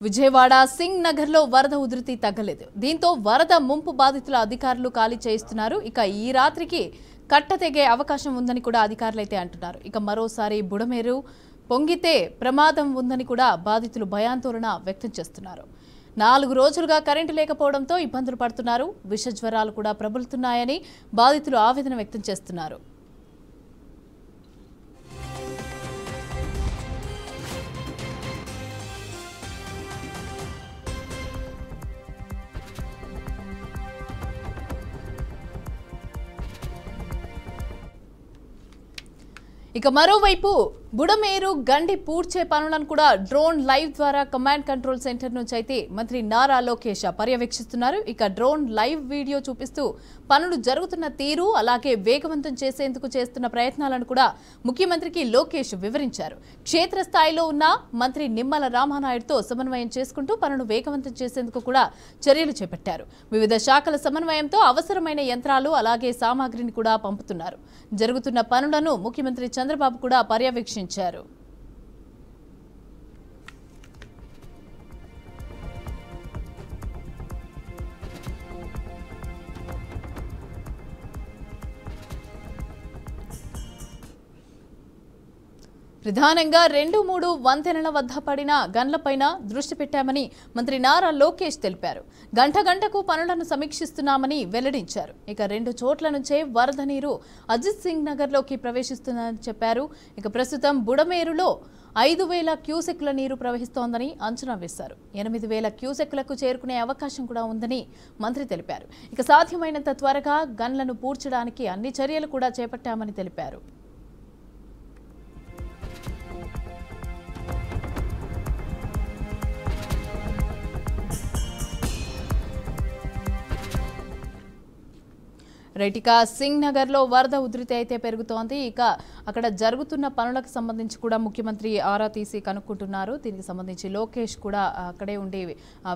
విజయవాడ సింగ్ నగర్ లో వరద ఉధృతి తగ్గలేదు. దీంతో వరద ముంపు బాధితుల అధికారులు ఖాళీ చేయిస్తున్నారు. ఇక ఈ రాత్రికి కట్ట తెగే అవకాశం ఉందని కూడా అధికారులైతే అంటున్నారు. ఇక మరోసారి బుడమేరు పొంగితే ప్రమాదం ఉందని కూడా బాధితులు భయాందోళన వ్యక్తం చేస్తున్నారు. 4 రోజులుగా కరెంటు లేకపోవడంతో ఇబ్బందులు పడుతున్నారు. విష జ్వరాలు కూడా ప్రబలుతున్నాయని బాధితులు ఆవేదన వ్యక్తం చేస్తున్నారు. ఇక మరోవైపు బుడమేరు గండి పూడ్చే పనులను కూడా డ్రోన్ లైవ్ ద్వారా కమాండ్ కంట్రోల్ సెంటర్ నుంచి అయితే మంత్రి నారా లోకేష్ పర్యవేక్షిస్తున్నారు. ఇక డ్రోన్ లైవ్ వీడియో చూపిస్తూ పనులు జరుగుతున్న తీరు అలాగే వేగవంతం చేసేందుకు చేస్తున్న ప్రయత్నాలను కూడా ముఖ్యమంత్రికి లోకేష్ వివరించారు. క్షేత్రస్థాయిలో ఉన్న మంత్రి నిమ్మల రామానాయుడుతో సమన్వయం చేసుకుంటూ పనులు వేగవంతం చేసేందుకు కూడా చర్యలు చేపట్టారు. వివిధ శాఖల సమన్వయంతో అవసరమైన యంత్రాలు అలాగే సామాగ్రిని కూడా పంపుతున్నారు. జరుగుతున్న పనులను ముఖ్యమంత్రి చంద్రబాబు కూడా పర్యవేక్షించారు. ప్రధానంగా 2-3 వంతెనల వద్ద పడిన గన్లపైన దృష్టి పెట్టామని మంత్రి నారా లోకేష్ తెలిపారు. గంటకు పనులను సమీక్షిస్తున్నామని వెల్లడించారు. ఇక 2 చోట్ల నుంచే వరద నీరు అజిత్ సింగ్ నగర్లోకి ప్రవేశిస్తుందని చెప్పారు. ఇక ప్రస్తుతం బుడమేరులో 5,000 క్యూసెక్ల నీరు ప్రవహిస్తోందని అంచనా వేశారు. 8,000 క్యూసెక్లకు చేరుకునే అవకాశం కూడా ఉందని మంత్రి తెలిపారు. ఇక సాధ్యమైనంత త్వరగా గన్లను పూడ్చడానికి అన్ని చర్యలు కూడా చేపట్టామని తెలిపారు. రైట్, సింగ్ నగర్ లో వరద ఉధృతి అయితే పెరుగుతోంది. ఇక అక్కడ జరుగుతున్న పనులకు సంబంధించి కూడా ముఖ్యమంత్రి ఆరా తీసి కనుక్కుంటున్నారు. దీనికి సంబంధించి లోకేష్ కూడా అక్కడే ఉండి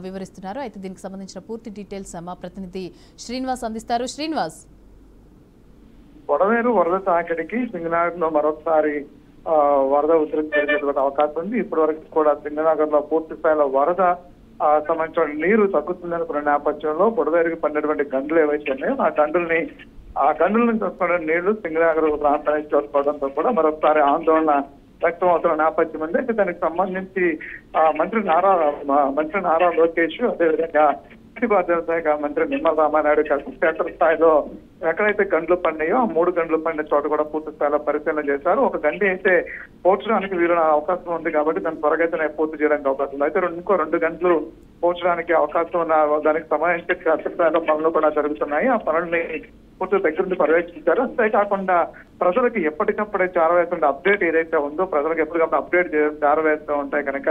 వివరిస్తున్నారు. అయితే దీనికి సంబంధించిన పూర్తి డీటెయిల్స్ మా ప్రతినిధి శ్రీనివాస్ అందిస్తారు. శ్రీనివాస్, బుడమేరు వరద తాకిడికి సింగనగర్ లో మరొకసారి వరద ఉధృతి పెరిగేటువంటి అవకాశం ఉంది. ఇప్పటి వరకు కూడా సింగనగర్ లో పూర్తి స్థాయిలో వరద సంబంధించిన నీరు తగ్గుతుందనుకున్న నేపథ్యంలో బుడమేరుకి పడినటువంటి గండ్లు ఏవైతే ఉన్నాయో ఆ గండ్ల నుంచి వస్తున్న నీళ్లు సింగనగర్ ప్రాంతానికి చూసుకోవడంతో కూడా మరొకసారి ఆందోళన వ్యక్తం అవుతున్న నేపథ్యం ఉంది. అయితే దానికి సంబంధించి మంత్రి నారా లోకేష్ అదేవిధంగా భద్రతా శాఖ మంత్రి నిమ్మల రామానాయుడు కలిసి క్షేత్ర స్థాయిలో ఎక్కడైతే గండ్లు పడినాయో ఆ 3 గండ్లు పడిన చోట కూడా పూర్తి స్థాయిలో పరిశీలన చేశారు. ఒక గండి అయితే పోర్చడానికి వీలున్న అవకాశం ఉంది కాబట్టి దాన్ని త్వరగా అయితే పూర్తి చేయడానికి అవకాశం ఉంది. అయితే ఇంకో 2 గంటలు పోర్చడానికి అవకాశం ఉన్న దానికి సంబంధించి క్షేత్ర స్థాయిలో పనులు కూడా జరుగుతున్నాయి. ఆ పనుల్ని పూర్తి దగ్గర నుండి పర్యవేక్షించారు. అంతేకాకుండా ప్రజలకు ఎప్పటికప్పుడే చేరవేస్తుంటే అప్డేట్ ఏదైతే ఉందో ప్రజలకు ఎప్పటికప్పుడు అప్డేట్ చేరవేస్తూ ఉంటాయి కనుక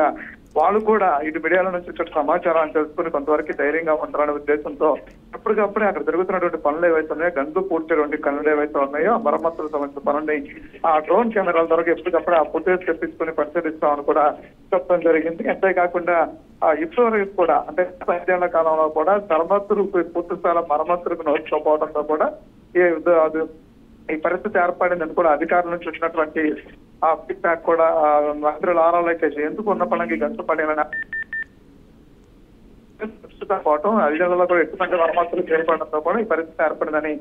వాళ్ళు కూడా ఇటు మీడియాల నుంచి వచ్చే సమాచారాన్ని తెలుసుకుని కొంతవరకు ధైర్యంగా ఉంటారనే ఉద్దేశంతో ఎప్పటికప్పుడే అక్కడ జరుగుతున్నటువంటి పనులు ఏవైతే ఉన్నాయో గంటలు పూడ్చేటువంటి పనులు ఏవైతే ఉన్నాయో ఆ మరమ్మతులకు సంబంధించిన పనుల్ని ఆ డ్రోన్ కెమెరాల ద్వారా ఎప్పటికప్పుడు ఆ ఫుటేజ్ తెప్పించుకుని పరిశీలిస్తామని కూడా చెప్పడం జరిగింది. అంతేకాకుండా ఇప్పటివరకు కూడా అంటే 5 ఏళ్ల కాలంలో కూడా మరమ్మతులకు పూర్తి స్థాయిలో మరమ్మతులకు నోచుకోపోవడంతో కూడా ఈ పరిస్థితి ఏర్పడిందని కూడా అధికారుల నుంచి వచ్చినటువంటి ఫీడ్బ్యాక్ కూడా మంత్రులు ఆరాలోకేసి ఎందుకు ఉన్న పనికి గంట పడిన పోవటం 5 ఏళ్లలో కూడా ఎటువంటి మరమ్మతులు చేపడంతో కూడా ఈ పరిస్థితి ఏర్పడిందని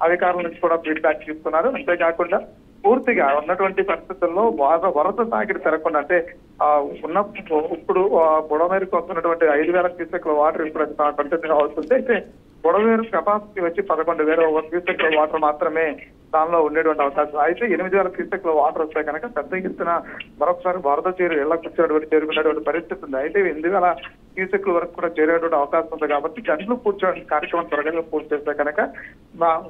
అధికారుల నుంచి కూడా ఫీడ్బ్యాక్ తీసుకున్నారు. అంతేకాకుండా పూర్తిగా ఉన్నటువంటి పరిస్థితుల్లో వరద తాకిడి పెరగకుండా అంటే ఇప్పుడు బుడమేరుకు వస్తున్నటువంటి 5,000 క్యూసెక్ల వాటర్ ఇప్పుడు కంటిన్యూ అవుతుంది. అయితే బుడమేరు కెపాసిటీ వచ్చి 11,000 క్యూసెక్ల వాటర్ మాత్రమే దానిలో ఉండేటువంటి అవకాశం. అయితే 8,000 క్యూసెక్ల వాటర్ వస్తాయి కనుక పెద్ద ఎత్తున మరొకసారి వరద ఇళ్లకు చేరుకునేటువంటి పరిస్థితి ఉంది. అయితే 8,000 క్యూసెక్ల వరకు కూడా చేరేటువంటి అవకాశం ఉంది కాబట్టి గంటలు పూర్తి కార్యక్రమం త్వరగా పూర్తి చేస్తే కనుక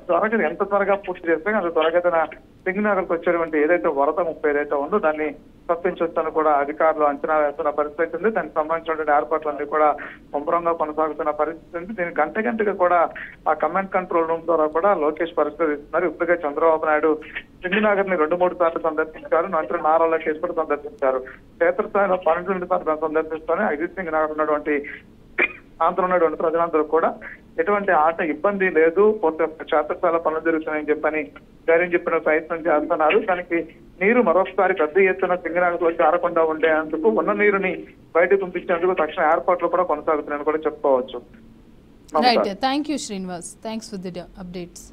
త్వరగా ఎంత త్వరగా పూర్తి చేస్తే అంత త్వరగా సింగనగర్కి వచ్చేటువంటి ఏదైతే వరద ముప్పు ఏదైతే ఉందో దాన్ని తప్పించొచ్చని కూడా అధికారులు అంచనా వేస్తున్న పరిస్థితి ఉంది. దానికి సంబంధించినటువంటి ఏర్పాట్లన్నీ కూడా ముమ్మరంగా కొనసాగుతున్న పరిస్థితి ఉంది. దీనికి గంటగా కూడా ఆ కమాండ్ కంట్రోల్ రూమ్ ద్వారా కూడా లోకేష్ పరిశీలిస్తున్నారు. ఇప్పటికే చంద్రబాబు నాయుడు సింగనగర్ ని 2-3 సార్లు సందర్శించారు. మంత్రి నారా లోకేష్ కూడా సందర్శించారు. క్షేత్రస్థాయిలో 12 సార్లు సందర్శిస్తూనే అజిత్ సింగ్ నగర్ ఉన్నటువంటి ప్రాంతంలో ఉన్నటువంటి ప్రజలందరూ కూడా ఎటువంటి ఆట ఇబ్బంది లేదు, క్షేత్రస్థాయిలో పనులు జరుగుతున్నాయని చెప్పని ధైర్యం చెప్పిన ప్రయత్నం చేస్తున్నారు. దానికి నీరు మరొకసారి పెద్ద ఎత్తున సింగనగర్ లో చేరకుండా ఉండేందుకు ఉన్న నీరుని బయటకు పంపించేందుకు తక్షణ ఏర్పాట్లు కూడా కొనసాగుతున్నాయని కూడా చెప్పుకోవచ్చు. Right, thank you Srinivas, thanks for the updates.